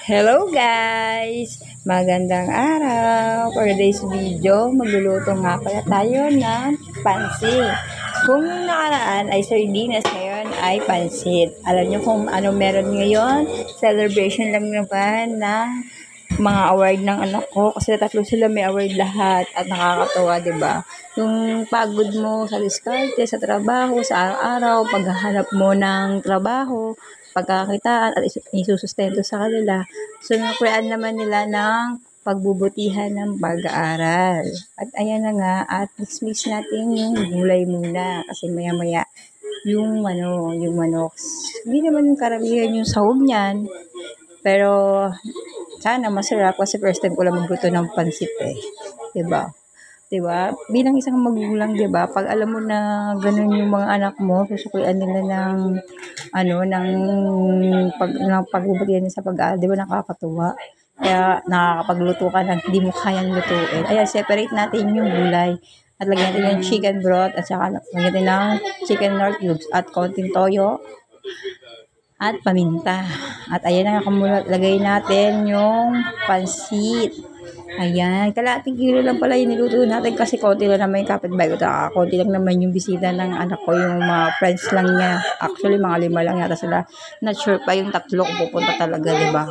Hello guys! Magandang araw! For today's video, magluluto nga pala tayo ng pansit. Kung yung nakaraan ay sardinas, ngayon ay pansit. Alam nyo kung ano meron ngayon? Celebration lang naman na mga award ng anak ko kasi tatlo sila may award lahat at nakakatawa, 'di ba? Yung pagod mo sa diskarte, sa trabaho, sa araw-araw, paghahanap mo ng trabaho, pagkakitaan at isusustento sa kanila. So, nakuhaan naman nila ng pagbubutihan ng pag-aaral. At ayan na nga, at mix natin yung gulay muna kasi maya-maya yung manok. Hindi naman karamihan yung sahog niyan, pero sana masarap kasi first time ko lang magluto ng pansit eh. 'Di ba? 'Di ba? Bilang isang magulang, 'di ba? Pag alam mo na ganun yung mga anak mo, susuklian nila ng pagbubutihan sa pag-aaral, 'di ba nakakatuwa? Kaya nakakapagluto ka ng hindi mo kayang lutuin. Ayan, separate natin yung gulay. At lagyan natin yung chicken broth at saka lagyan natin ng chicken nor cubes at konting toyo at paminta. At ayan na nga, lagay natin yung pansit. Ayan, kalahating kilo lang pala yung niluto natin kasi konti lang naman yung kapitbahay ko. Konti lang naman yung bisita ng anak ko, yung mga friends lang niya. Actually, mga 5 lang yata sila. Not sure pa yung 3 kung pupunta talaga, diba?